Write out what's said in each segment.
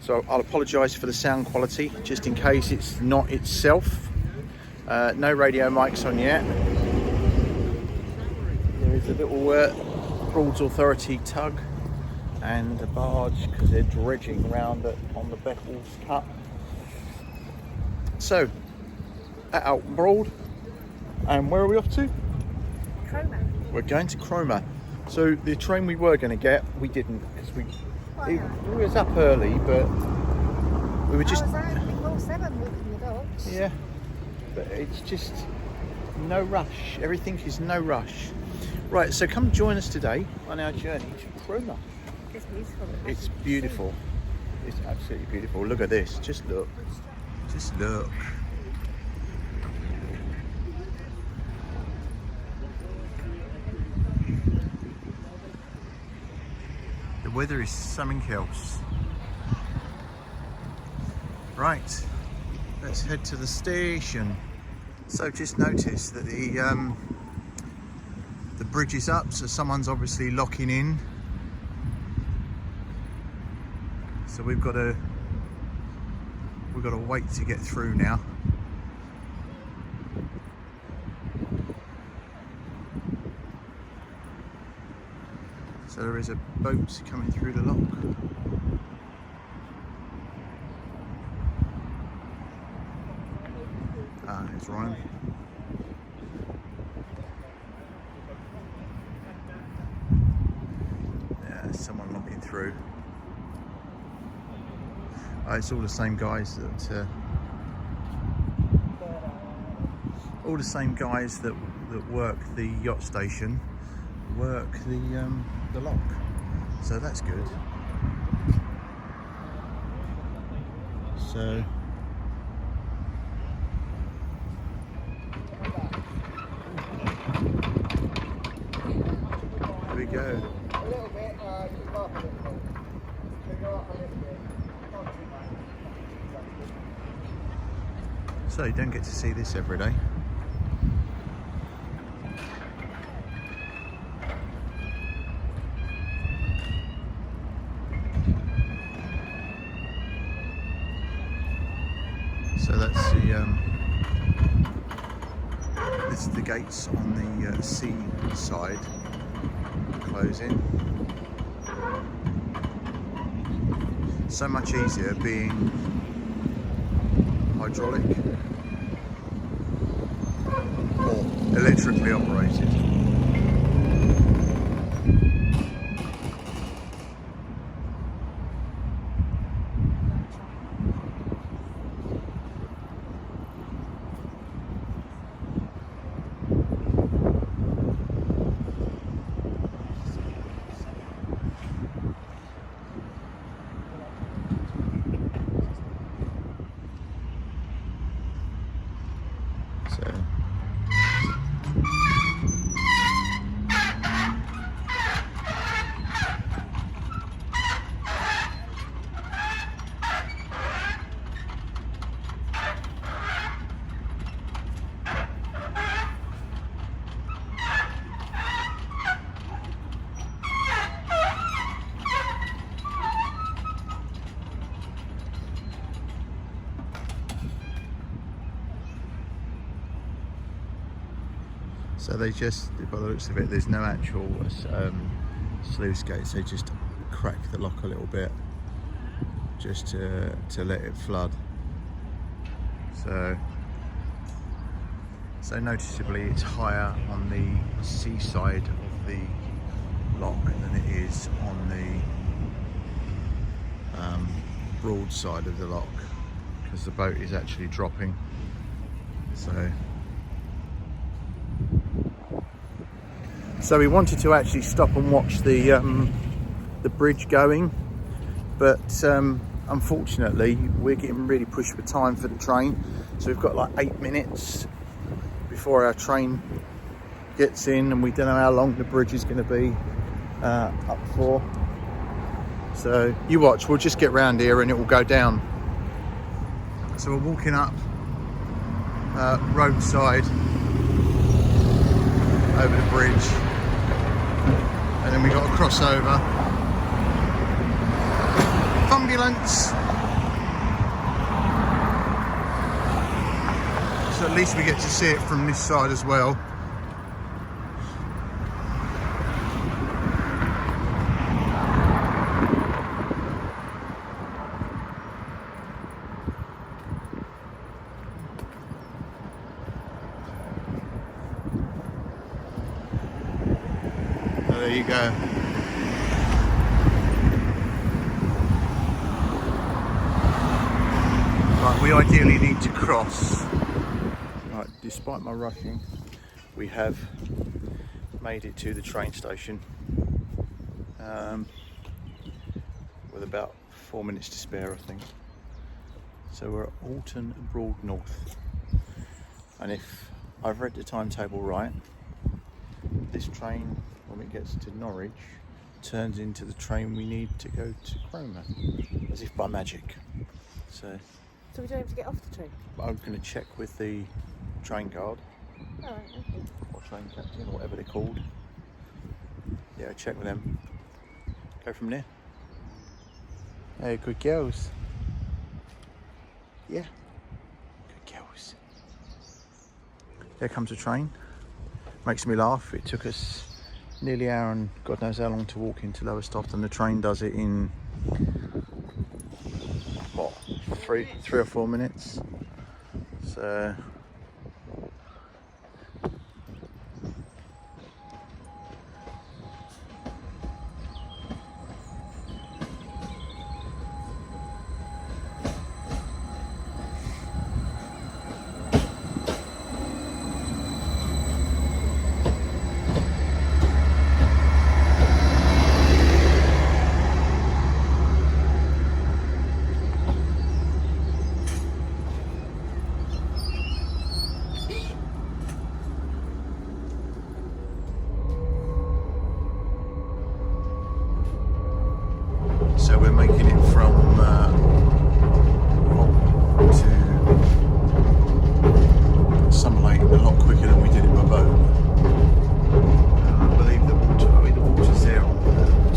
So I'll apologise for the sound quality, just in case it's not itself. No radio mics on yet. There is a little Broads Authority tug and a barge, because they're dredging around on the Beccles Cut. So, at Oulton Broad, and where are we off to? Cromer. We're going to Cromer. So the train we were going to get, we didn't, because we was up early, but we were just... I was out before 7 with the dogs. Yeah, but it's just no rush. Everything is no rush. Right, so come join us today on our journey to Cromer. It's beautiful. It's beautiful. It's absolutely beautiful. Look at this. Just look. Just look. The weather is something else. Right, let's head to the station. So just noticed that the bridge is up, so someone's obviously locking in. So we've got to wait to get through now. So there is a boat coming through the lock. Ah, there's Ryan. Yeah, there's someone locking through. Oh, it's all the same guys that work the yacht station, work the lock. So that's good. So here we go. So you don't get to see this every day. So that's this is the gates on the sea side closing. So much easier being hydraulic or electrically operated. So they just, by the looks of it, there's no actual sluice gates. They just crack the lock a little bit just to let it flood. So noticeably it's higher on the seaside of the lock than it is on the broad side of the lock, because the boat is actually dropping. So we wanted to actually stop and watch the bridge going, but unfortunately we're getting really pushed for time for the train. So we've got like 8 minutes before our train gets in, and we don't know how long the bridge is going to be up for. So you watch, we'll just get round here and it will go down. So we're walking up roadside over the bridge, and then we got a crossover. ambulance. So at least we get to see it from this side as well. Oh, there you go. Right, we ideally need to cross. Right, despite my rushing, we have made it to the train station with about 4 minutes to spare, I think. So we're at Oulton Broad North, and if I've read the timetable right, this train, when it gets to Norwich, turns into the train we need to go to Cromer, as if by magic. So we don't have to get off the train? I'm going to check with the train guard, Alright, okay. or train captain, or whatever they're called. Yeah, check with them. Go from there. Hey, good girls. Yeah, good girls. There comes a train. Makes me laugh. It took us nearly an hour and God knows how long to walk into Lowestoft, and the train does it in what, three or 4 minutes. So we're making it from Hull to Sealine a lot quicker than we did it by boat. I believe the water's there on the boat.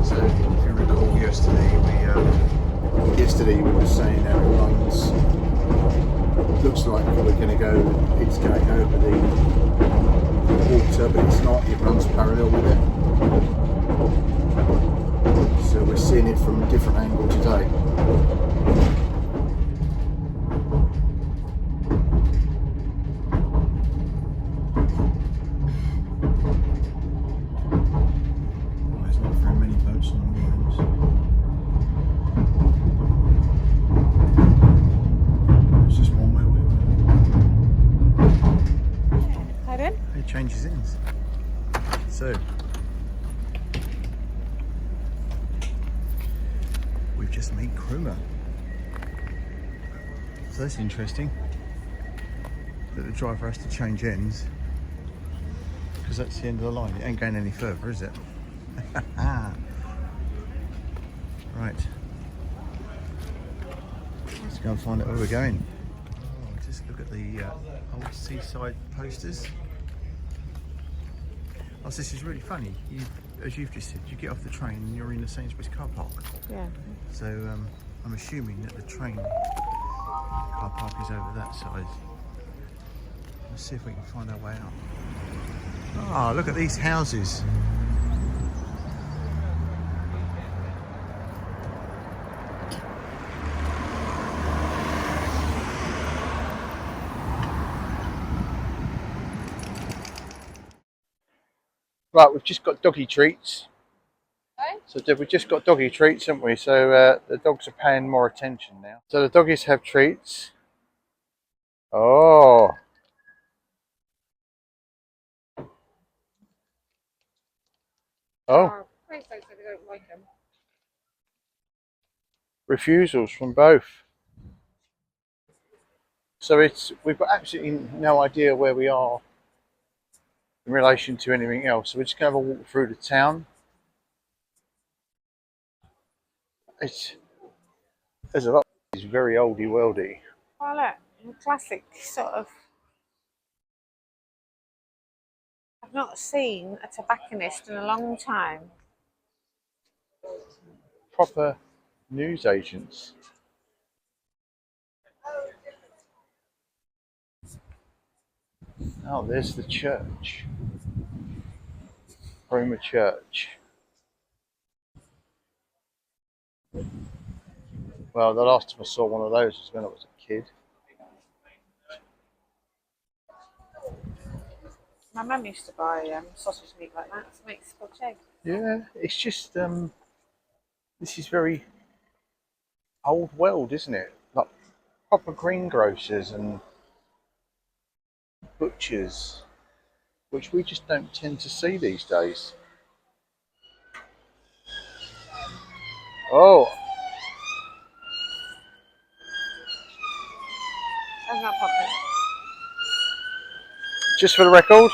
So if you recall yesterday we were saying how it runs. Looks like we're going to go, it's going over the water, but it's not, it runs parallel with it. So we're seeing it from a different angle today. There's not very many boats on the lines. Changes ends. So we've just made Cromer. So that's interesting that the driver has to change ends, because that's the end of the line. It ain't going any further, is it? Right, let's go and find out where we're going. Oh, just look at the old seaside posters. Oh, so this is really funny. As you've just said, you get off the train and you're in the Sainsbury's car park. Yeah. So I'm assuming that the train car park is over that side. Let's see if we can find our way out. Ah, look at these houses. Right, we've just got doggy treats. Hey? So we've just got doggy treats, haven't we? So the dogs are paying more attention now. So the doggies have treats. Oh. Oh. Please don't say they don't like them. Refusals from both. So we've got absolutely no idea where we are in relation to anything else. So we're just going to have a walk through the town. There's a lot. It's very oldie worldy. Oh look, A classic sort of. I've not seen a tobacconist in a long time. Proper news agents. Oh, there's the church. Cromer Church. Well, the last time I saw one of those was when I was a kid. My mum used to buy sausage meat like that to make Scotch egg. Yeah, it's just this is very old world, isn't it? Like proper greengrocers and butchers, which we just don't tend to see these days. Oh, That's not popping. just for the record.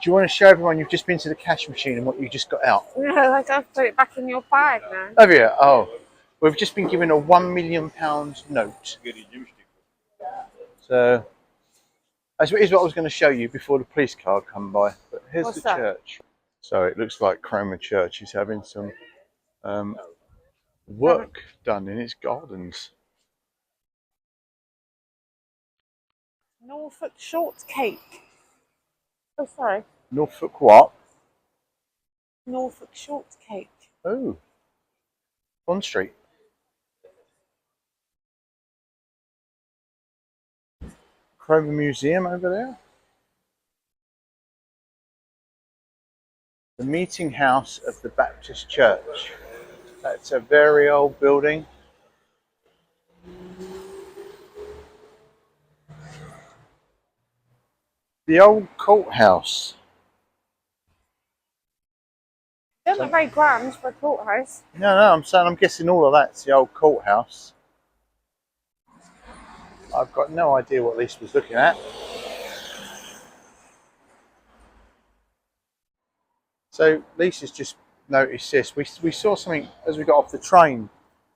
Do you want to show everyone you've just been to the cash machine and what you just got out? No, I have to put it back in your bag now. Have you? Oh, we've just been given a £1 million note. So, here's what I was going to show you before the police car come by. But here's What's the that? church. So it looks like Cromer Church is having some work done in its gardens. Norfolk shortcake. Oh, sorry. Norfolk what? Norfolk shortcake. Oh, Bond Street. Cromer Museum over there. The meeting house of the Baptist Church. That's a very old building. The old courthouse. Doesn't look very grand for a courthouse. No, I'm guessing all of that's the old courthouse. I've got no idea what Lisa was looking at. So Lisa's just noticed this. We saw something as we got off the train,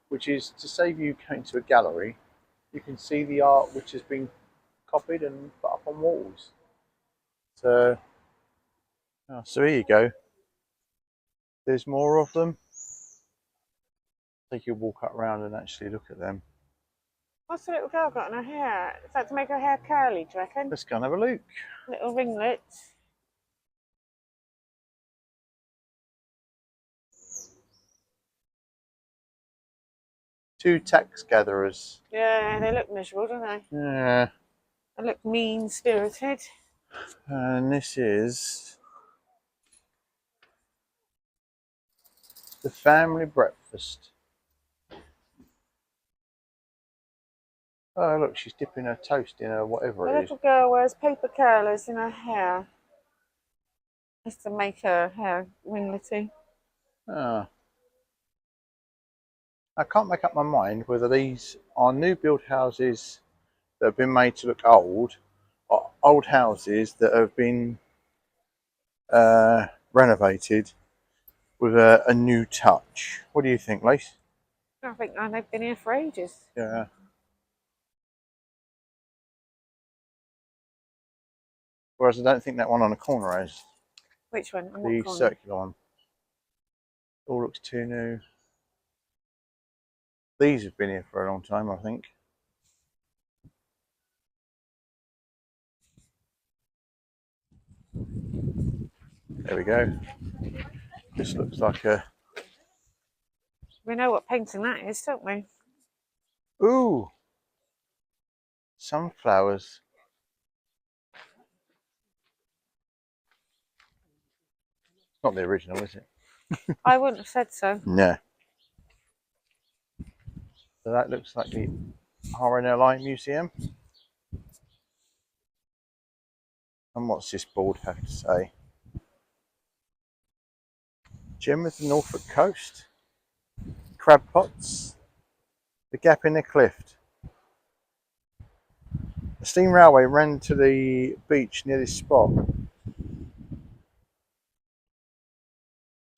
which is to save you going to a gallery, you can see the art which has been copied and put up on walls. So here you go. There's more of them. I think you'll walk up around and actually look at them. What's the little girl got in her hair? Is that to make her hair curly, do you reckon? Let's go and have a look. Little ringlets. Two tax gatherers. Yeah, they look miserable, don't they? Yeah. They look mean-spirited. And this is the family breakfast. Oh, look, she's dipping her toast in her whatever The it is. little girl wears paper curlers in her hair. Just to make her hair ringlety. Ah. I can't make up my mind whether these are new build houses that have been made to look old, or old houses that have been renovated with a new touch. What do you think, Lace? I think they've been here for ages. Yeah. Whereas I don't think that one on the corner is. Which one? On The what corner? circular one. All looks too new. These have been here for a long time, I think. There we go. This looks like a... We know what painting that is, don't we? Ooh! Sunflowers. It's not the original, is it? I wouldn't have said so. No. So that looks like the RNLI Museum. And what's this board have to say? Gem of the Norfolk coast. Crab pots. The gap in the cliff. The steam railway ran to the beach near this spot.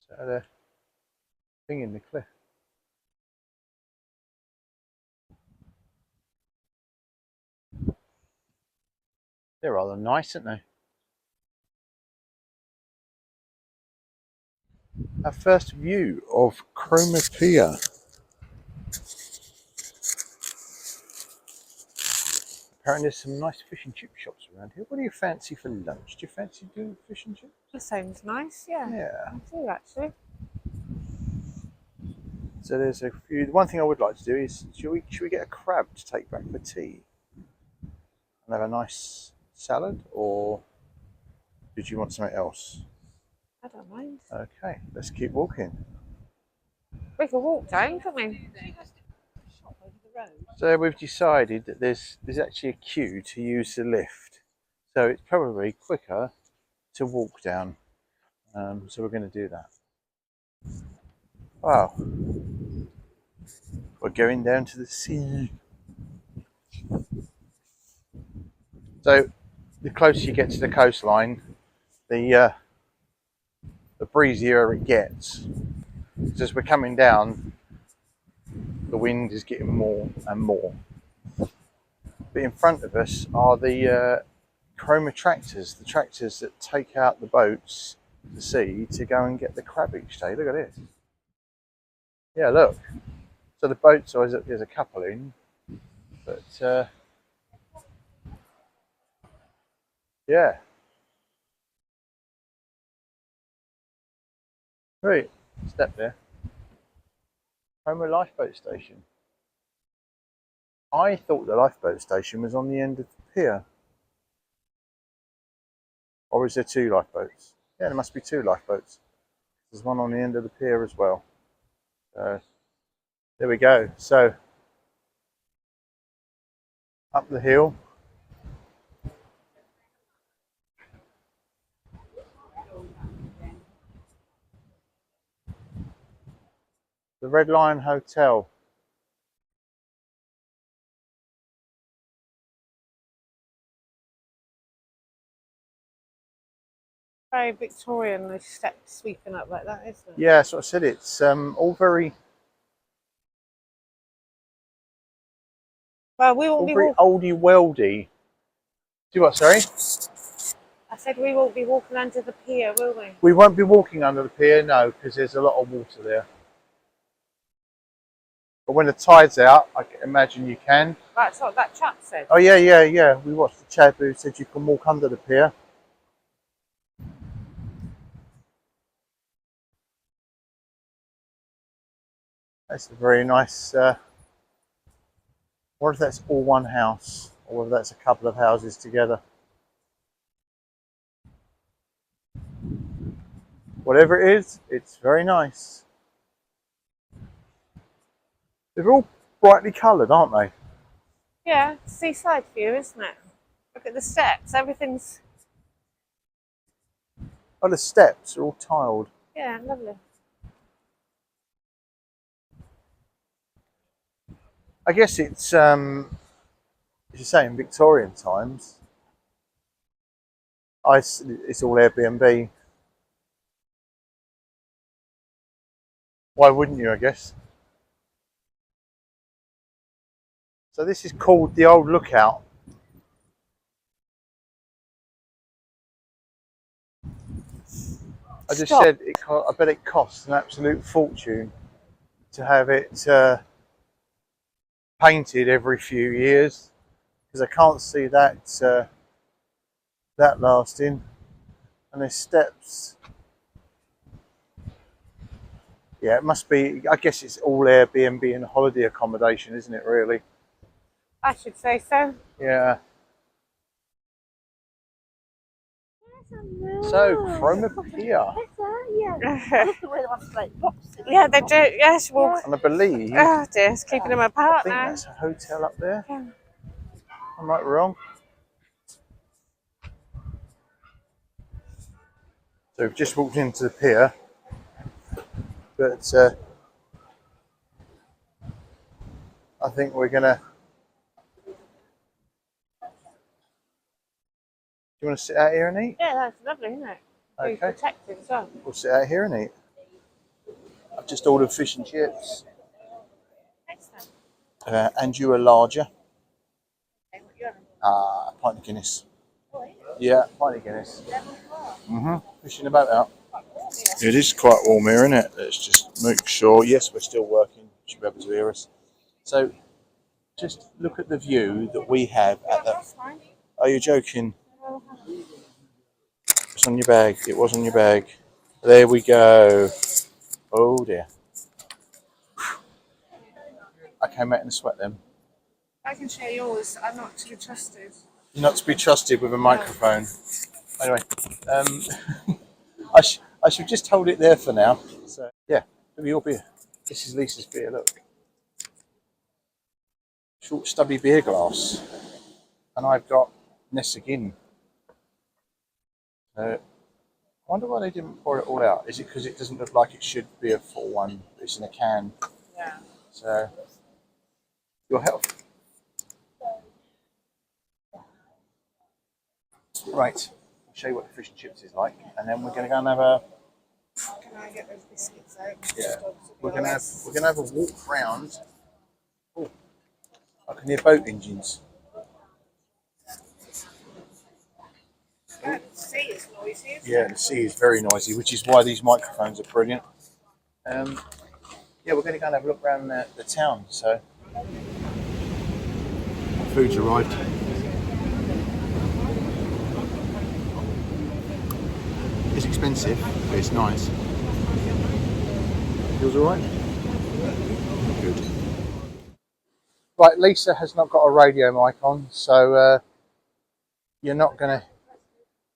So had a thing in the cliff. They're rather nice, aren't they? Our first view of Cromer Pier. Apparently there's some nice fish and chip shops around here. What do you fancy for lunch? Do you fancy doing fish and chips? That sounds nice, yeah. Yeah. I do actually. So there's a few. One thing I would like to do is, should we get a crab to take back for tea? And have a nice salad, or did you want something else? I don't mind. Okay, let's keep walking. We can walk down, can't we? So we've decided that there's actually a queue to use the lift. So it's probably quicker to walk down. So we're going to do that. Wow. We're going down to the sea. So the closer you get to the coastline, the breezier it gets. So as we're coming down, the wind is getting more and more. But in front of us are the Cromer tractors, the tractors that take out the boats to sea to go and get the crab each day. Look at this. Yeah, look. So the boats, there's a couple in, but yeah. Right, step there. Cromer Lifeboat Station. I thought the lifeboat station was on the end of the pier. Or is there two lifeboats? Yeah, there must be two lifeboats. There's one on the end of the pier as well. So there we go. So up the hill. The Red Lion Hotel. Very Victorian, those steps sweeping up like that, isn't it? Yeah, that's what I said. It's all very Well, we won't be walking. oldie weldy. Do what, sorry? I said we won't be walking under the pier, will we? We won't be walking under the pier, no, because there's a lot of water there. But when the tide's out, I can imagine you can. That's what that chap said. Oh yeah. We watched the chap who said you can walk under the pier. That's a very nice. What if that's all one house, or whether that's a couple of houses together? Whatever it is, it's very nice. They're all brightly coloured, aren't they? Yeah, seaside view, isn't it? Look at the steps. Everything's. Oh, the steps are all tiled. Yeah, lovely. I guess it's as you say, in Victorian times. It's all Airbnb. Why wouldn't you? I guess. So this is called the Old Lookout. I just said I bet it costs an absolute fortune to have it painted every few years, because I can't see that that lasting. And there's steps. Yeah, it must be. I guess it's all Airbnb and holiday accommodation, isn't it? Really? I should say so. Yeah. So Cromer Pier. Yeah, they do. Yes, well. And I believe. Oh dear, it's keeping them apart I think now. that's a hotel up there. I'm right wrong. So we've just walked into the pier, but I think we're gonna you want to sit out here and eat? Yeah, that's lovely, isn't it? Okay. Very protected as well. We'll sit out here and eat. I've just ordered fish and chips. Excellent. And you are larger. Okay, what you having? A pint of Guinness. Oh, Yeah, pint of Guinness. yeah. Fishing the boat out. It is quite warm here, isn't it? Let's just make sure. Yes, we're still working. Should be able to hear us. So, just look at the view that we have at the. That's fine. Are you joking? It's on your bag. It was on your bag. There we go. Oh dear. I came out in a sweat then. I can share yours. I'm not to be trusted. You're not to be trusted with a microphone. Anyway, I should just hold it there for now. So yeah, give me your beer. This is Lisa's beer. Look, short stubby beer glass, and I've got Nessagin. I wonder why they didn't pour it all out. Is it because it doesn't look like it should be a full one? It's in a can. Yeah. So your health. Right, I'll show you what the fish and chips is like, and then we're going to go and have a. Can I get those biscuits out? Yeah, we're gonna have a walk round. Oh, I can hear boat engines. The sea is noisy, isn't Yeah, the sea is very noisy, which is why these microphones are brilliant. Yeah, we're going to go and have a look around the town. So, food's arrived. It's expensive, but it's nice. Feels all right? Good. Right, Lisa has not got a radio mic on, so you're not going to...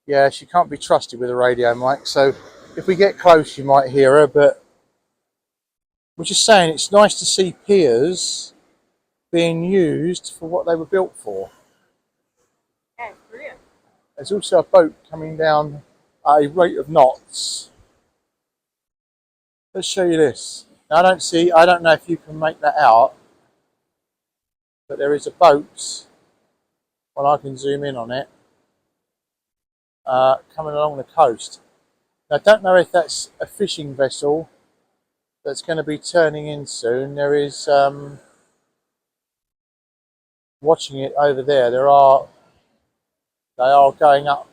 Yeah, she can't be trusted with a radio mic, so if we get close you might hear her, but we're just saying it's nice to see piers being used for what they were built for. Yeah, brilliant. There's also a boat coming down at a rate of knots. Let's show you this. Now, I don't know if you can make that out, but there is a boat, well, I can zoom in on it, coming along the coast. Now, I don't know if that's a fishing vessel that's going to be turning in soon. There is, watching it over there, they are going up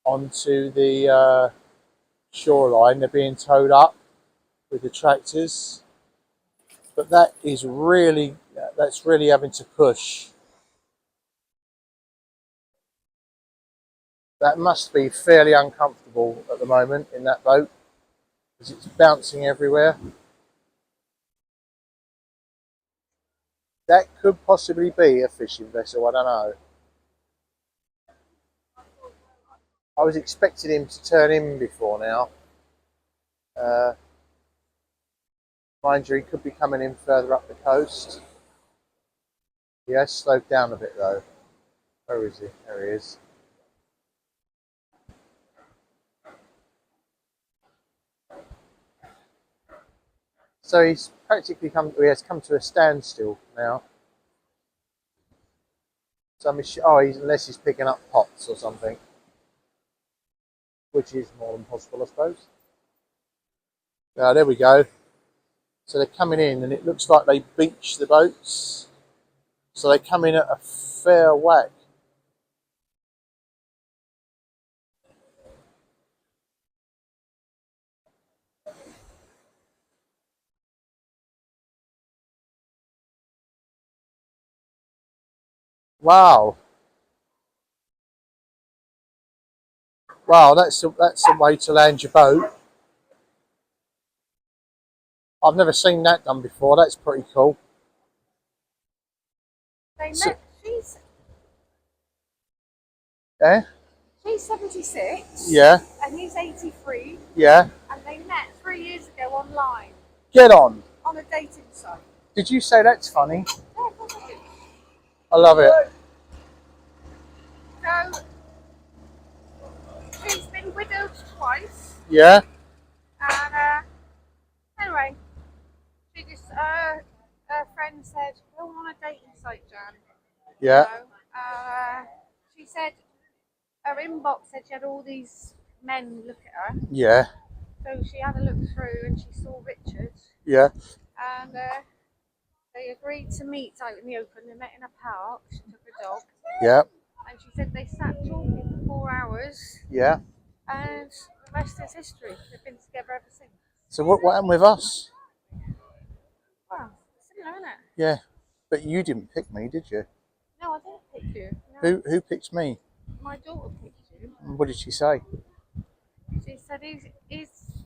onto the shoreline. They're being towed up with the tractors, but that's really having to push. That must be fairly uncomfortable at the moment in that boat because it's bouncing everywhere. That could possibly be a fishing vessel, I don't know. I was expecting him to turn in before now. Mind you, he could be coming in further up the coast. He has slowed down a bit though. Where is he? There he is. So he's practically he has come to a standstill now. So unless he's picking up pots or something, which is more than possible, I suppose. There we go. So they're coming in, and it looks like they beach the boats. So they come in at a fair whack. Wow. Wow, that's a way to land your boat. I've never seen that done before. That's pretty cool. She's Yeah? She's 76. Yeah. And he's 83. Yeah. And they met 3 years ago online. Get on. On a dating site. Did you say that's funny? Yeah, of course I did. I love it. So, she's been widowed twice. Yeah. And, anyway, she just, her friend said, go on a dating site, Jan. Yeah. So, she said, inbox said she had all these men look at her. Yeah. So she had a look through and she saw Richard. Yeah. And they agreed to meet out in the open. They met in a park. She took her dog. Yeah. And she said they sat talking for 4 hours. Yeah. And the rest is history. They've been together ever since. So what happened with us? Wow, similar, isn't it? Yeah. But you didn't pick me, did you? No, I didn't pick you. No. Who picked me? My daughter picked you. What did she say? She said he's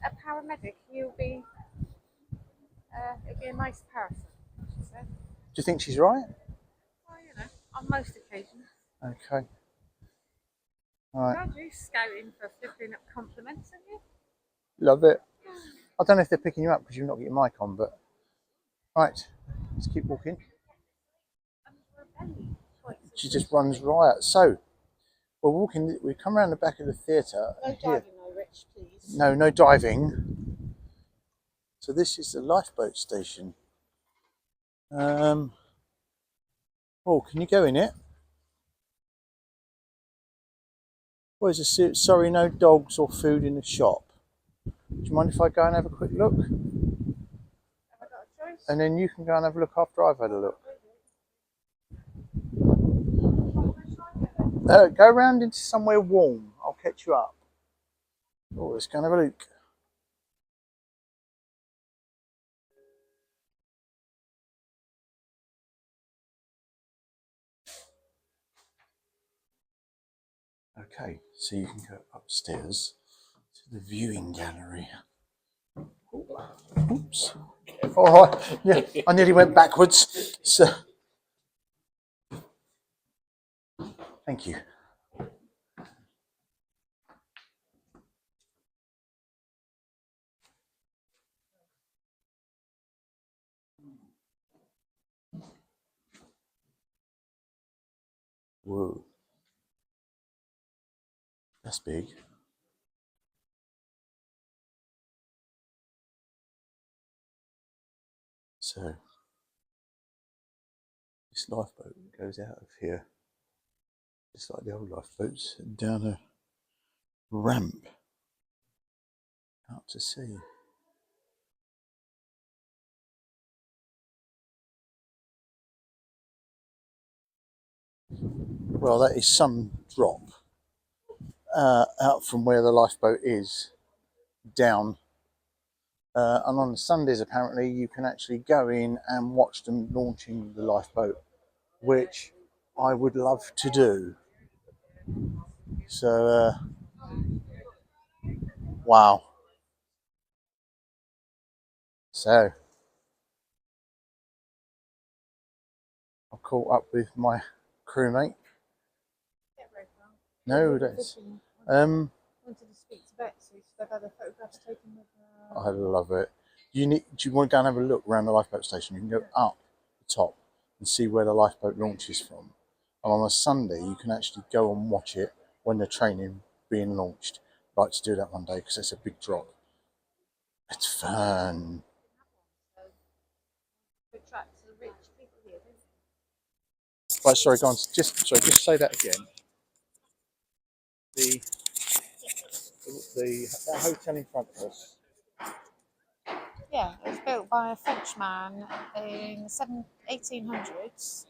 a paramedic. He'll be a nice person, she said. Do you think she's right? Well, you know, on most occasions. Okay. All right. God, you scouting for flipping up compliments, aren't you? Love it. I don't know if they're picking you up because you've not got your mic on, but right, let's keep walking. She just runs riot. So we're walking. We come around the back of the theatre. No diving, no, Rich, please. No diving. So this is the lifeboat station. Oh, can you go in it? Well, there's a suit. Sorry, no dogs or food in the shop. Do you mind if I go and have a quick look? Have I got a choice? And then you can go and have a look after I've had a look. Go round into somewhere warm. I'll catch you up. Oh, let's go and have a look. Okay, so you can go upstairs to the viewing gallery. Oops. All right. Yeah, I nearly went backwards. So, thank you. Whoa. That's big. So, this lifeboat goes out of here, just like the old lifeboats, and down a ramp out to sea. Well, that is some drop out from where the lifeboat is down. And on the Sundays, apparently, you can actually go in and watch them launching the lifeboat, which I would love to do. So, wow. So, I caught up with my crewmate. No, that's wanted to speak to Betsy. They've had the photographs taken with her. I love it. Do you want to go and have a look around the lifeboat station? You can go up the top and see where the lifeboat launches from. And on a Sunday, you can actually go and watch it when they're training being launched. I'd like to do that one day because it's a big drop. It's fun. Attracts the rich people here, don't it? Right, sorry, go on. Just say that again. That hotel in front of us. Yeah, it was built by a Frenchman in the 1800s.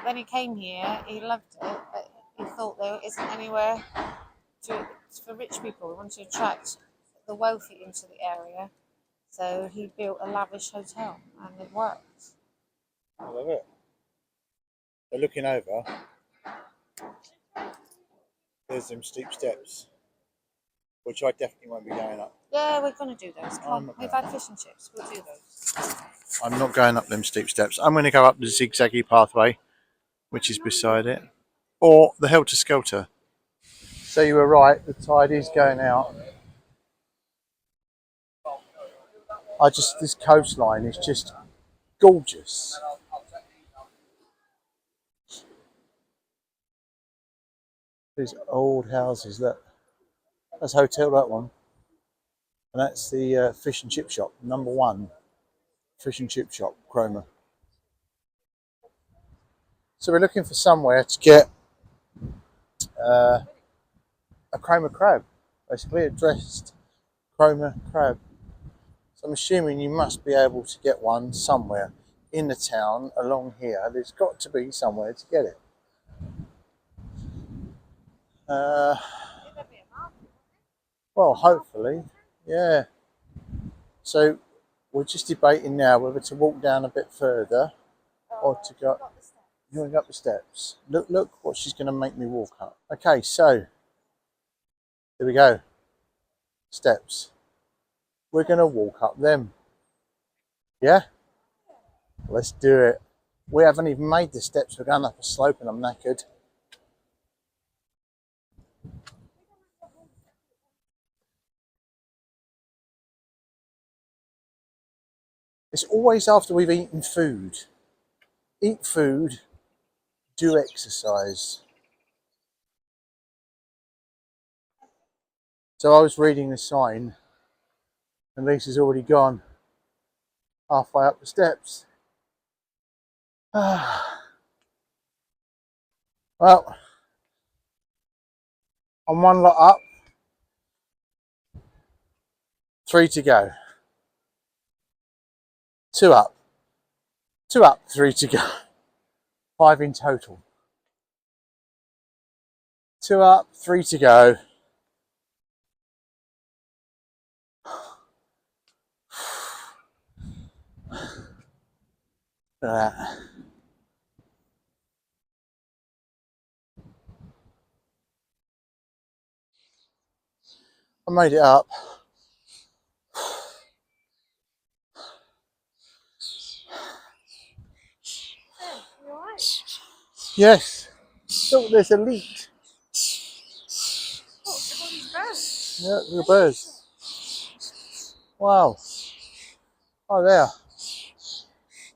When he came here, he loved it, but he thought there isn't anywhere for rich people. He wanted to attract the wealthy into the area, so he built a lavish hotel, and it worked. I love it. They're looking over. There's them steep steps, which I definitely won't be going up. Yeah, we're going to do those. Come on, we've had fish and chips. We'll do those. I'm not going up them steep steps. I'm going to go up the zigzaggy pathway, which is beside it, or the Helter Skelter. So you were right, the tide is going out. This coastline is just gorgeous. These old houses, look. That's a hotel, that one. And that's the fish and chip shop, number 1 fish and chip shop, Cromer. So we're looking for somewhere to get uh, a Cromer Crab, basically a dressed Cromer Crab. So I'm assuming you must be able to get one somewhere in the town along here. There's got to be somewhere to get it. Well, hopefully, yeah. So we're just debating now whether to walk down a bit further or to go. Going up the steps. Look what she's going to make me walk up. Okay, so here we go. Steps. We're going to walk up them. Yeah? Let's do it. We haven't even made the steps. We're going up a slope and I'm knackered. It's always after we've eaten food. Eat food, do exercise. So I was reading the sign and Lisa's already gone halfway up the steps. Well, I'm one lot up, 3 to go. 2 up, 2 up, 3 to go. 5 in total. 2 up, 3 to go. Look at that. I made it up. You alright? Yes. Look, there's a leak. Oh, look at all these birds. Yeah, the birds. Wow. Oh, there.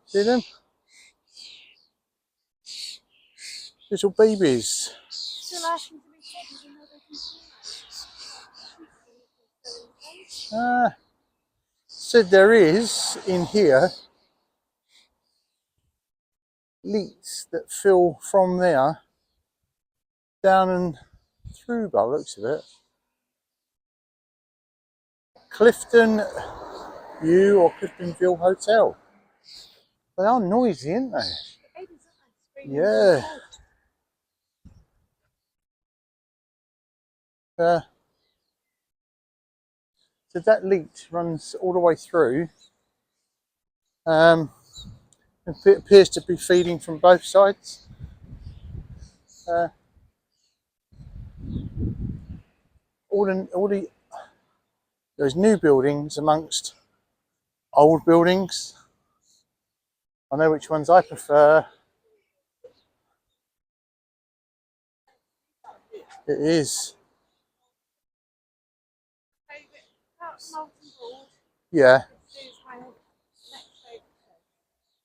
See them? Little babies. Still asking to be fed even though they can see. Said there is in here leaks that fill from there down and through by the looks of it. Clifton View or Cliftonville Hotel. They are noisy, aren't they? Yeah. So that leak runs all the way through. It appears to be feeding from both sides. There's new buildings amongst old buildings. I know which ones I prefer. It is. Yeah.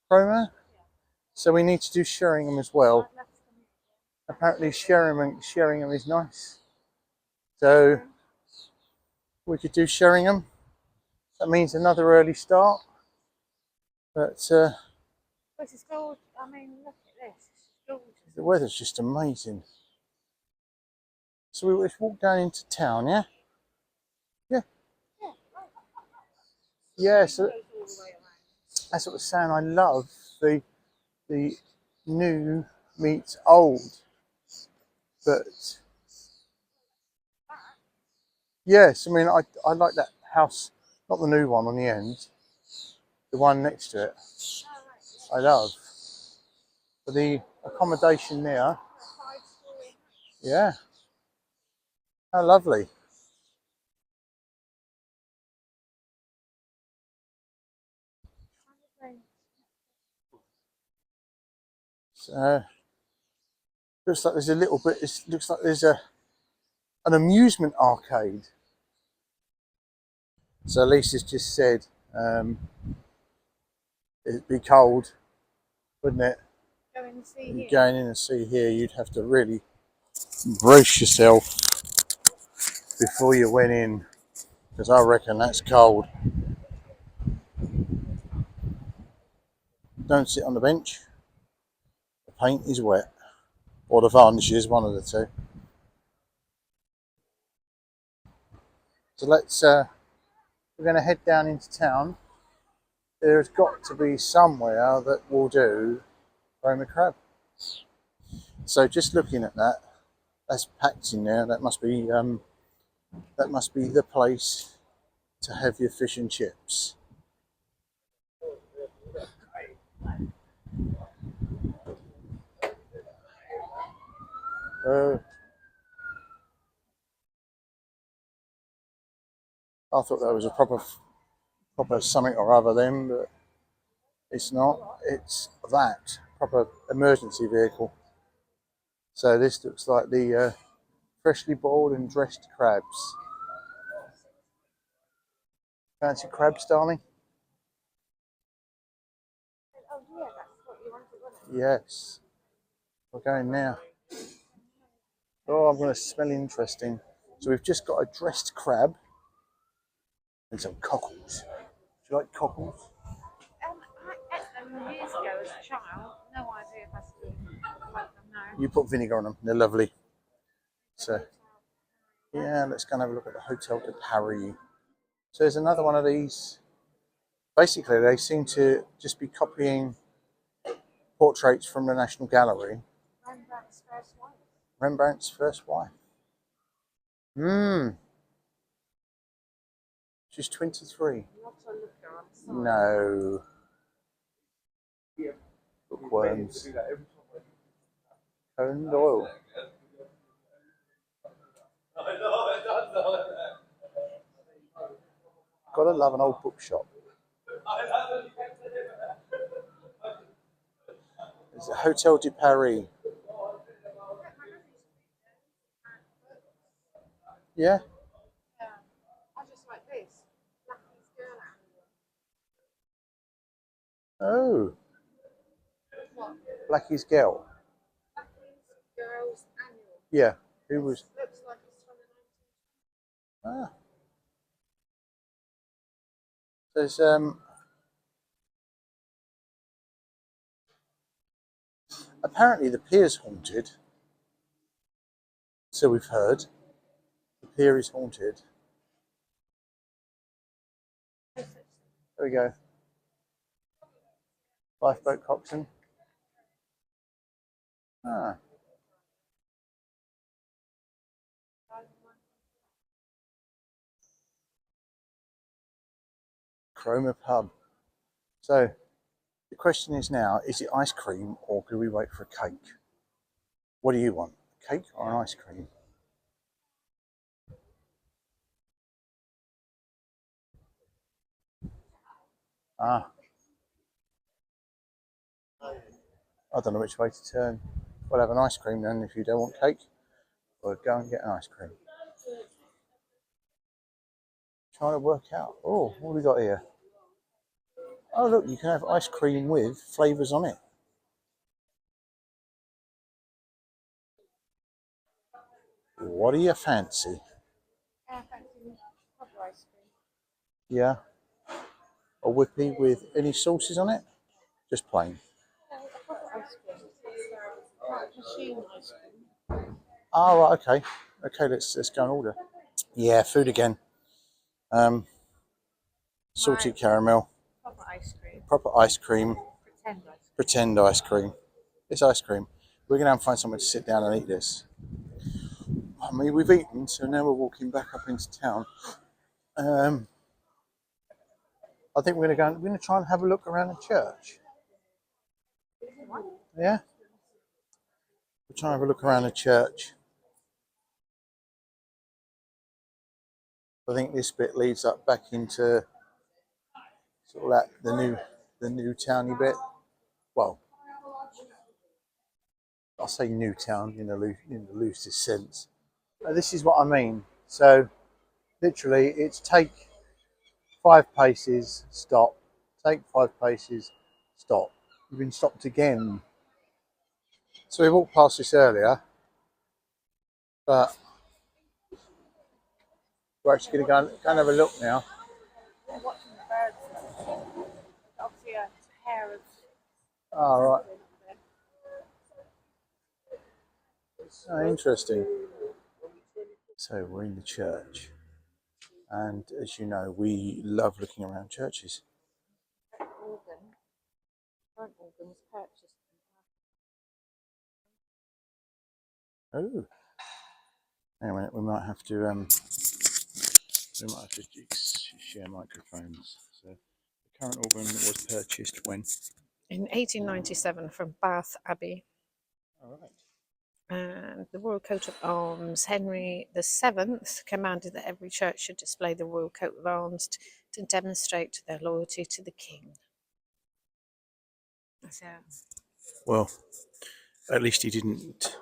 Cromer? So we need to do Sheringham as well. Apparently Sheringham is nice. So we could do Sheringham. That means another early start. But It's gorgeous. I mean, look at this. It's gorgeous. the weather's just amazing. So we just walk down into town, yeah? Yeah. Yeah, so that's what I was saying. I love the new meets old. But yes, I mean I like that house, not the new one on the end, the one next to it. I love. But the accommodation there, yeah. How lovely. Looks like there's a little bit. It looks like there's an amusement arcade. So Lisa's just said it'd be cold, wouldn't it? Going in the sea here, you'd have to really brace yourself before you went in, because I reckon that's cold. Don't sit on the bench. The paint is wet, or the varnish is, one of the two. So we're going to head down into town. There's got to be somewhere that will do Cromer Crab. So just looking at that, that's packed in there. That must be the place to have your fish and chips. I thought that was a proper something or other then, but it's not. It's that proper emergency vehicle. So this looks like the freshly boiled and dressed crabs. Fancy crabs, darling? Oh yeah, that's what you wanted, wasn't Yes. We're going now. Oh, I'm going to smell interesting. So we've just got a dressed crab and some cockles. Do you like cockles? I ate them years ago as a child. No idea if I still like them now. You put vinegar on them. They're lovely. So yeah, let's go and have a look at the Hotel de Paris. So there's another one of these. Basically, they seem to just be copying portraits from the National Gallery. Rembrandt's first wife. Rembrandt's first wife. She's 23. Not a looker, I'm sorry. No. Bookworms. Conan Doyle. Gotta love an old bookshop. There's a Hotel de Paris. Yeah. Yeah. I just like this. Waggies girl annual. Oh, What? Blackie's girl. Waggies girls annual. Yeah. Who was? Looks like it's from the 19th. Ah. There's apparently the pier's haunted. So we've heard. The pier is haunted. There we go. Lifeboat coxswain. Ah. Cromer pub. So the question is now, is it ice cream or do we wait for a cake? What do you want? A cake or an ice cream? Ah. I don't know which way to turn. We'll have an ice cream then if you don't want cake. Or go and get an ice cream. Trying to work out. Oh, what have we got here? Oh look, you can have ice cream with flavours on it. What do you fancy? I fancy proper ice cream. Yeah. A whippy with any sauces on it? Just plain. A proper ice cream. Like machine ice cream. Oh, right, okay. Okay, let's go and order. Yeah, food again. Salted caramel. Proper ice cream. Proper ice cream. Pretend ice cream. Pretend ice cream. It's ice cream. We're going to have to find somewhere to sit down and eat this. I mean, we've eaten, so now we're walking back up into town. I think we're going to try and have a look around the church. Yeah? We'll try and have a look around the church. I think this bit leads up back into sort of that the new towny bit. Well, I'll say new town in the loosest sense. This is what I mean. So literally, it's take 5 paces, stop. Take 5 paces, stop. You've been stopped again. So we walked past this earlier, but we're actually going to go and have a look now. We're watching the birds. Obviously, a pair of. Oh, right. Oh, interesting. So we're in the church. And as you know, we love looking around churches. Organ. Front organ was purchased. Oh, anyway, we might have to share microphones. So the current organ was purchased when? In 1897 from Bath Abbey. All right. And the Royal Coat of Arms, Henry VII commanded that every church should display the Royal Coat of Arms to demonstrate their loyalty to the King. So, Well, at least he didn't.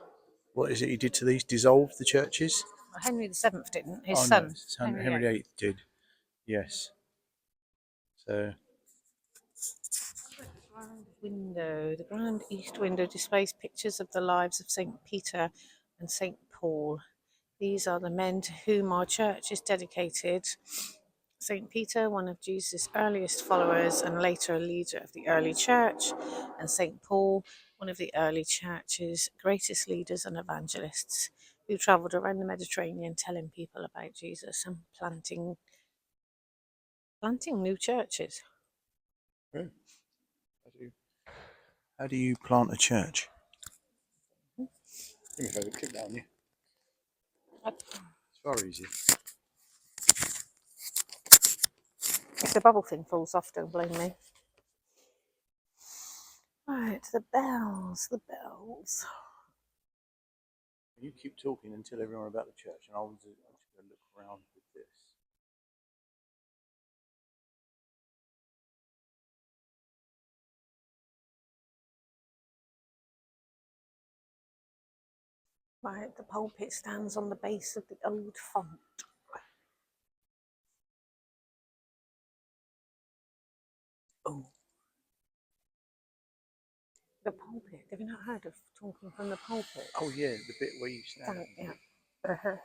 What is it he did to these? Dissolve the churches? well, Henry VII didn't. His Oh son, no, Henry VIII did. Yes. So. Window. The grand east window displays pictures of the lives of St. Peter and St. Paul. These are the men to whom our church is dedicated. St. Peter, one of Jesus' earliest followers and later a leader of the early church, and St. Paul, one of the early church's greatest leaders and evangelists, who travelled around the Mediterranean telling people about Jesus and planting new churches. Oh. How do you plant a church? Let me have a clip down you. It's very easy. If the bubble thing falls off, don't blame me. Right, the bells. You keep talking and tell everyone about the church, and I'll just go look around with this. Right, the pulpit stands on the base of the old font. Oh. The pulpit. Have you not heard of talking from the pulpit? Oh yeah, the bit where you stand. Yeah. Uh-huh.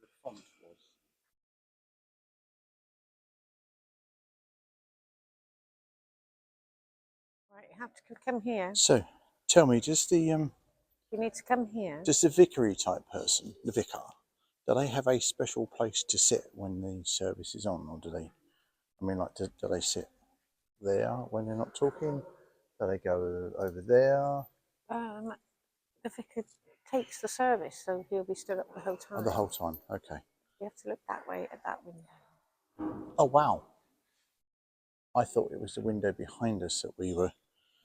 The font was. Right, you have to come here. So, tell me, does the You need to come here. does the vicary type person, the vicar, do they have a special place to sit when the service is on, or do they? I mean, like, do they sit there when they're not talking? Do they go over there? The vicar takes the service, so he'll be stood up the whole time. Oh, the whole time. Okay. You have to look that way at that window. Oh wow! I thought it was the window behind us that we were.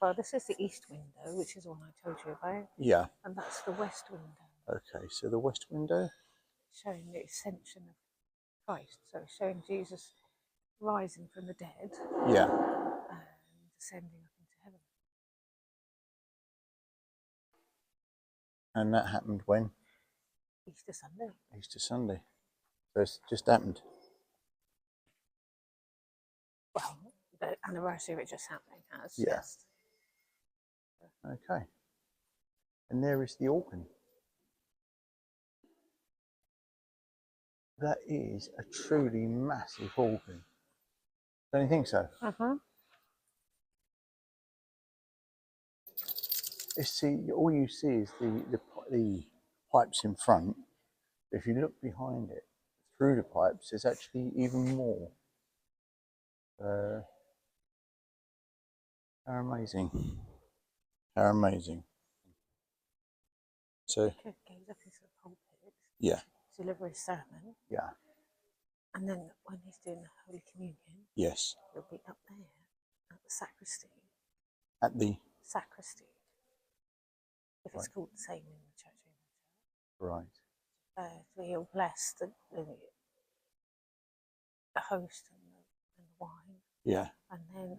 Well, this is the east window, which is the one I told you about. Yeah. And that's the west window. Okay, so the west window. Showing the ascension of Christ. So showing Jesus rising from the dead. Yeah. And ascending up into heaven. And that happened when? Easter Sunday. Easter Sunday. So it's just happened. Well, the anniversary of it just happening has. Yeah. Yes. Okay. And there is the organ. That is a truly massive organ. Don't you think so? All you see is the pipes in front. If you look behind it, through the pipes, there's actually even more. How amazing! How amazing! So Goes up into the pulpit. yeah. Deliver his sermon. Yeah. And then when he's doing the Holy Communion, Yes. he'll be up there at the sacristy. At the Sacristy. If it's right. called the same in the church. Right. So he'll bless the host and the wine. Yeah. And then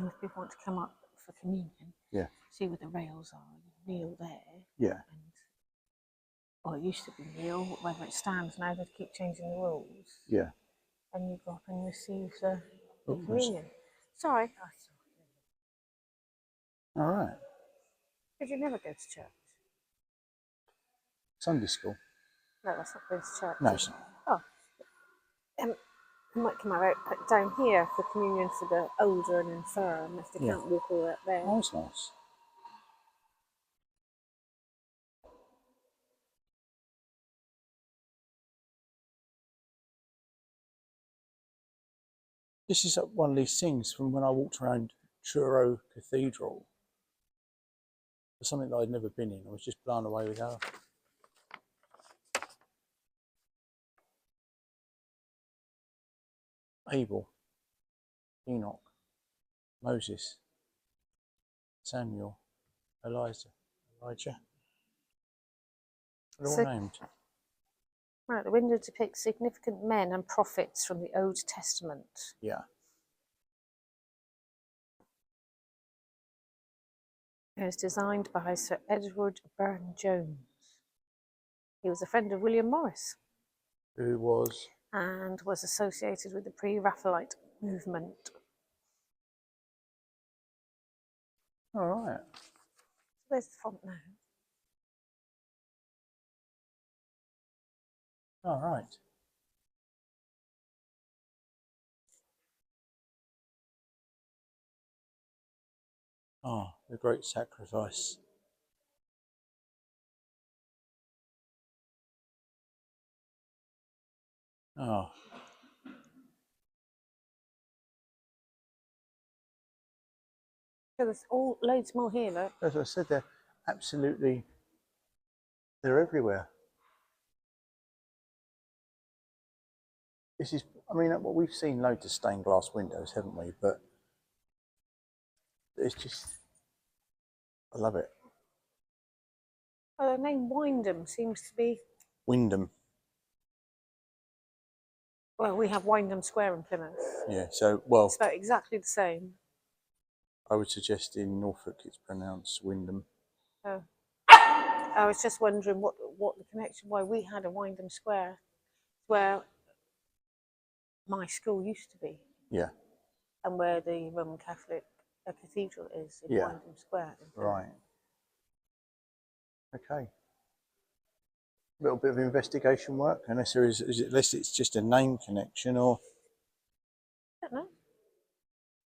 if people want to come up for communion, yeah. See where the rails are, you kneel there. Yeah. Well, it used to be kneel, whether it stands now, they keep changing the rules. Yeah. And you go up and receive the communion. Sorry. All right. Did you never go to church? Sunday school. No, that's not going to church. No, it's not. Oh. You might come out down here for communion for the older and infirm if they can't walk all up there. Oh, that's nice. This is one of these things from when I walked around Truro Cathedral. For something that I'd never been in. I was just blown away with how Abel, Enoch, Moses, Samuel, Elijah, they're all So, named. right, the window depicts significant men and prophets from the Old Testament. Yeah. It was designed by Sir Edward Burne-Jones. He was a friend of William Morris Who was? and was associated with the pre-Raphaelite movement. All right. There's the font now. All right. Oh, the great sacrifice. Oh. So there's all loads more here, look. As I said, they're everywhere. This is, I mean, well, we've seen loads of stained glass windows, haven't we? But it's just, I love it. Well, the name Windham seems to be... Wyndham. Well, we have Windham Square in Plymouth. Yeah, so, well, It's about exactly the same. I would suggest in Norfolk it's pronounced Wyndham. Oh. I was just wondering what the connection, why we had a Windham Square, where my school used to be. Yeah. And where the Roman Catholic cathedral is in Windham Square. Right. Okay. A little bit of investigation work, unless it's just a name connection, or I don't know.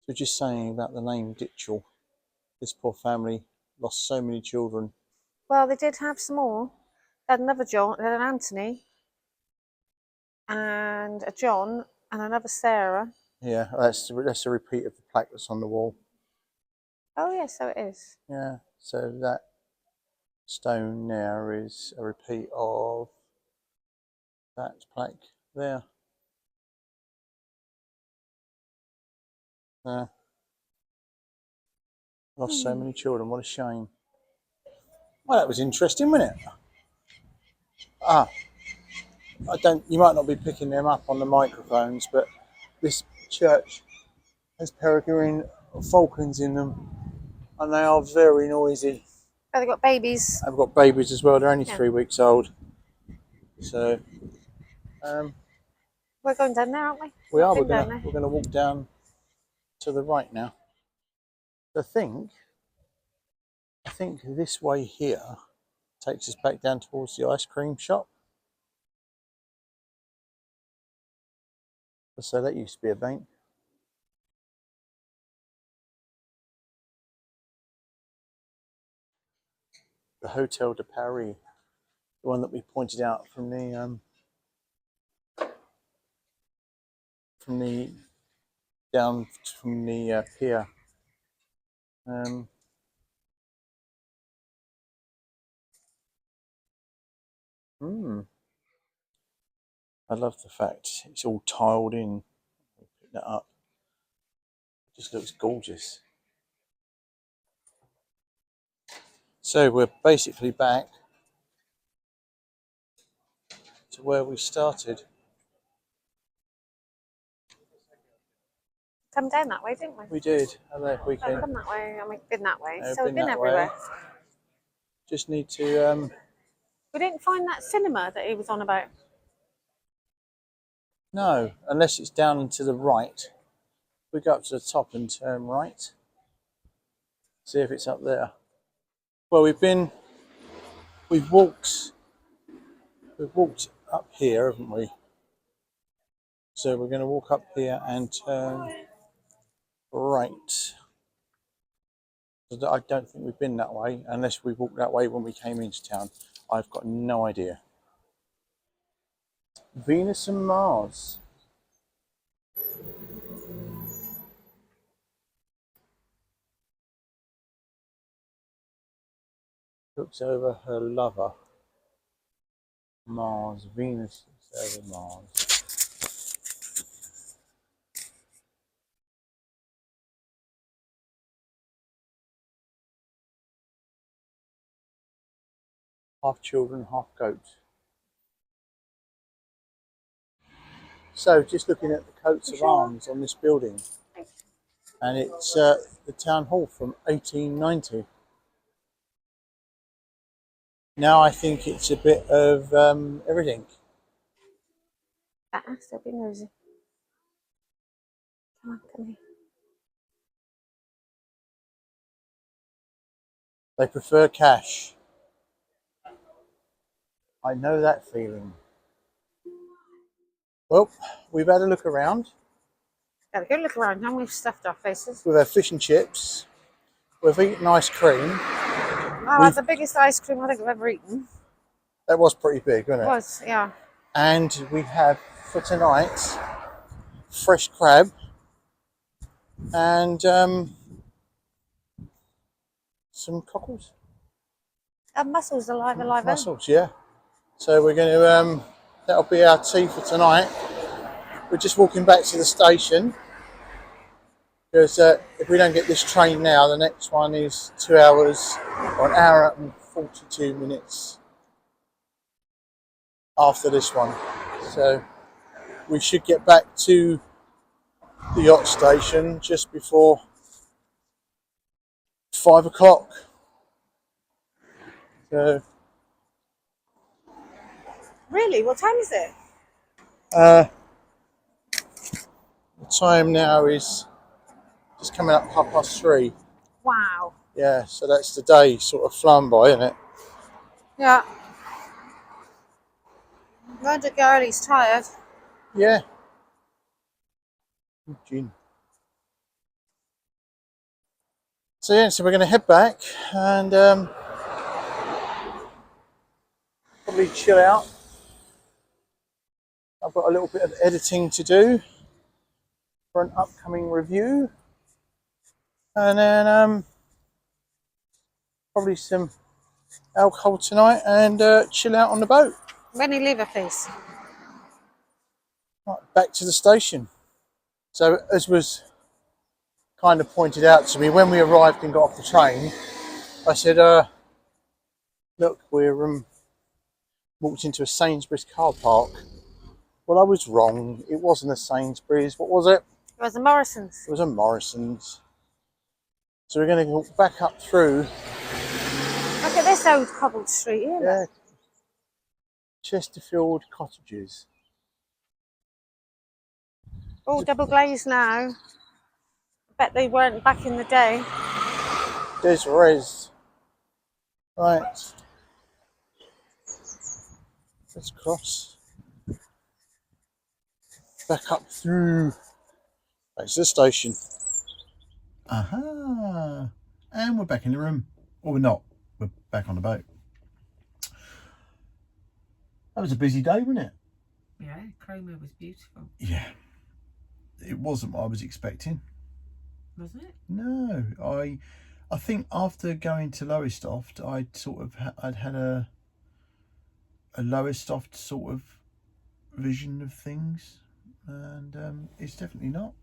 so just saying about the name Ditchell. This poor family lost so many children. Well, they did have some more. They had another John, they had an Anthony, and a John, and another Sarah. Yeah, that's a repeat of the plaque that's on the wall. Oh, yes, so it is. Yeah, so that stone there is a repeat of that plaque there. Yeah. Lost so many children, what a shame. Well, that was interesting, wasn't it? Ah, you might not be picking them up on the microphones, but this church has peregrine falcons in them, and they are very noisy. Oh, they've got babies. I've got babies as well, they're only 3 weeks old. So, we're going down there, aren't we? we are, we're going to walk down to the right now. I think this way here takes us back down towards the ice cream shop. So that used to be a bank. The Hotel de Paris, the one that we pointed out from the down from the pier. I love the fact it's all tiled in. Pick that up. It just looks gorgeous. So we're basically back to where we started. Come down that way, didn't we? We did. Hello, we can. Come that way, and we've been that way. So we've been been everywhere. Way. Just need to. We didn't find that cinema that he was on about. No, unless it's down and to the right. We go up to the top and turn right. See if it's up there. Well, we've walked up here, haven't we? So we're going to walk up here and turn right. I don't think we've been that way, unless we walked that way when we came into town. I've got no idea. Venus and Mars. Looks over her lover, Mars. Venus looks over Mars. Half children, half goats. So, just looking at the coats of arms on this building, and it's the town hall from 1890. Now I think it's a bit of everything. Still be nosy. Come on, come here. They prefer cash. I know that feeling. Well, we've had a look around. Got a good look around. Now we've stuffed our faces. We've had fish and chips. We've eaten ice cream. Oh, the biggest ice cream I think I've ever eaten. That was pretty big, wasn't it? It was, yeah. And we have, for tonight, fresh crab and some cockles. And mussels, alive. Mussels, yeah. So we're going to, that'll be our tea for tonight. We're just walking back to the station because if we don't get this train now, the next one is 2 hours or an hour and 42 minutes after this one. So we should get back to the yacht station just before 5 o'clock. So, Really? What time is it? the time now is just coming up 3:30. Wow. Yeah, so that's the day sort of flown by, isn't it? Yeah. Roger Gurley's tired. Yeah. Gin. So yeah, so we're going to head back and probably chill out. I've got a little bit of editing to do for an upcoming review, and then probably some alcohol tonight and chill out on the boat. When you leave a place. Right, back to the station. So as was kind of pointed out to me when we arrived and got off the train, I said, look, we're walked into a Sainsbury's car park. Well, I was wrong. It wasn't a Sainsbury's. What was it? It was a Morrison's. It was a Morrison's. So we're going to walk back up through. Look at this old cobbled street here. Yeah, Chesterfield cottages. All double glazed now. I bet they weren't back in the day. There's res. Right. Let's cross. Back up through. Back to the station. Aha. And we're back in the room. Or we're not. We're back on the boat. That was a busy day, wasn't it? Yeah, Cromer was beautiful. Yeah. It wasn't what I was expecting. Wasn't it? No. I think after going to Lowestoft, I'd had a Lowestoft sort of vision of things, and it's definitely not.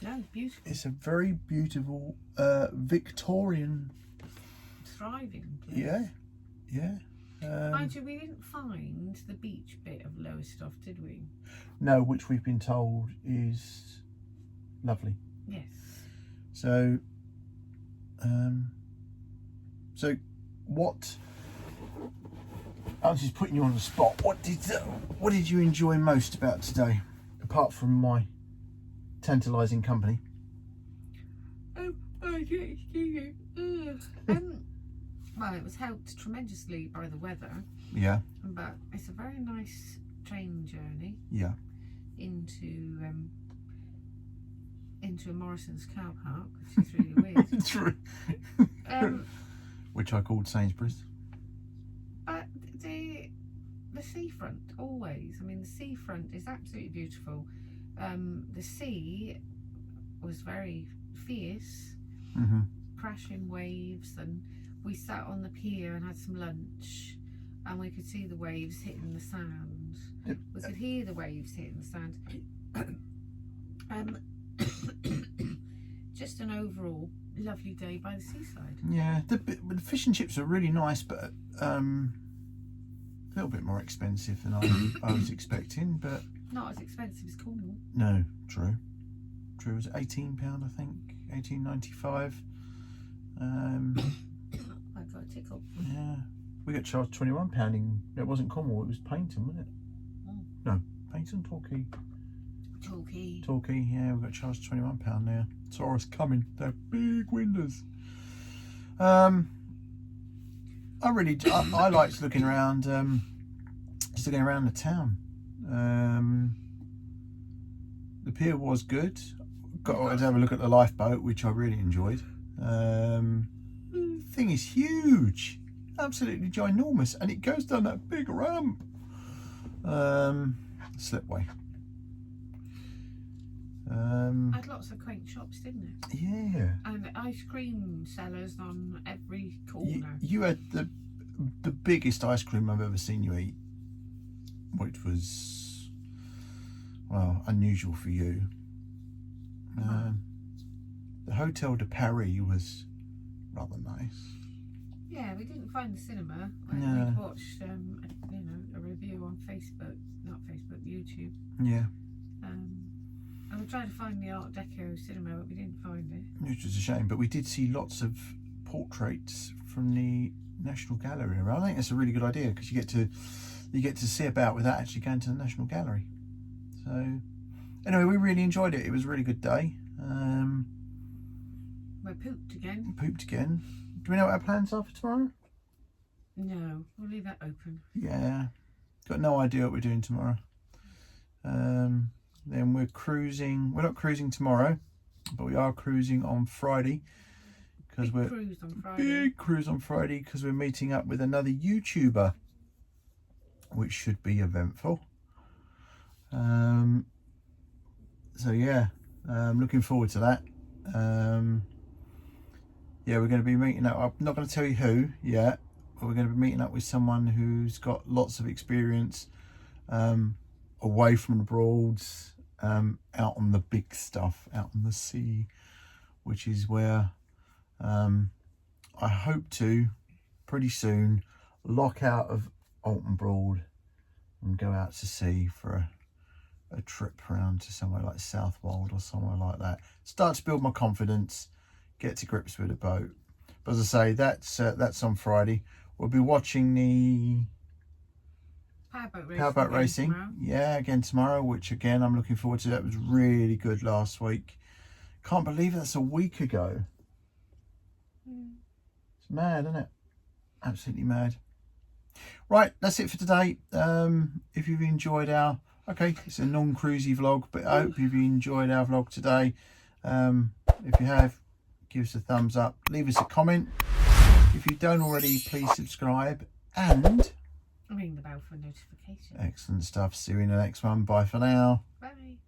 No, beautiful. It's a very beautiful Victorian, thriving place. Yeah. Mind you, we didn't find the beach bit of Lowestoft, did we? No, which we've been told is lovely. Yes. So, what? I'm just putting you on the spot. What did you enjoy most about today, apart from my tantalising company? Well, it was helped tremendously by the weather. Yeah. But it's a very nice train journey. Yeah. Into a Morrison's car park, which is really weird. True. Which I called Sainsbury's. But the seafront, always. I mean, the seafront is absolutely beautiful. The sea was very fierce, crashing waves, and we sat on the pier and had some lunch, and we could see the waves hitting the sand. We could hear the waves hitting the sand. Just an overall lovely day by the seaside. Yeah, the fish and chips are really nice, but a little bit more expensive than I was expecting. But not as expensive as Cornwall. No, true. It was £18, I think, £18.95. I got a tickle. Yeah, we got charged £21 in. It wasn't Cornwall, it was Paynton, wasn't it? Oh. No, Paynton, Torquay. Torquay, yeah, we got charged £21 there. Saw us coming. They're big windows. I liked looking around. Just looking around the town. The pier was good. Got to have a look at the lifeboat, which I really enjoyed. Thing is huge, absolutely ginormous, and it goes down that big ramp. Slipway. Had lots of quaint shops, didn't it? Yeah. And ice cream sellers on every corner. You had the biggest ice cream I've ever seen you eat, which was, well, unusual for you. The Hotel de Paris was rather nice. Yeah, we didn't find the cinema. No. We watched, a review on YouTube. Yeah. And we tried to find the Art Deco cinema, but we didn't find it. Which was a shame, but we did see lots of portraits from the National Gallery around. I think that's a really good idea because you get to see about without actually going to the National Gallery. So anyway, we really enjoyed it. It was a really good day. We're pooped again. Do we know what our plans are for tomorrow? No, we'll leave that open. Yeah, got no idea what we're doing tomorrow. Then we're cruising. We're not cruising tomorrow, but we are cruising on Friday because Big cruise on Friday because we're meeting up with another YouTuber, which should be eventful. So yeah, looking forward to that. Yeah, we're going to be meeting up. I'm not going to tell you who yet, but we're going to be meeting up with someone who's got lots of experience away from the Broads, out on the big stuff, out on the sea, which is where I hope to pretty soon lock out of Oulton Broad and go out to sea for a trip around to somewhere like Southwold or somewhere like that. Start to build my confidence, get to grips with the boat. But as I say, that's on Friday. We'll be watching the powerboat racing. Tomorrow. Yeah, again tomorrow, which again I'm looking forward to. That was really good last week. Can't believe that's a week ago. It's mad, isn't it? Absolutely mad. Right, that's it for today. If you've enjoyed it's a non-cruisy vlog, but I hope you've enjoyed our vlog today. If you have, give us a thumbs up, leave us a comment. If you don't already, please subscribe and ring the bell for notifications. Excellent stuff. See you in the next one. Bye for now. Bye.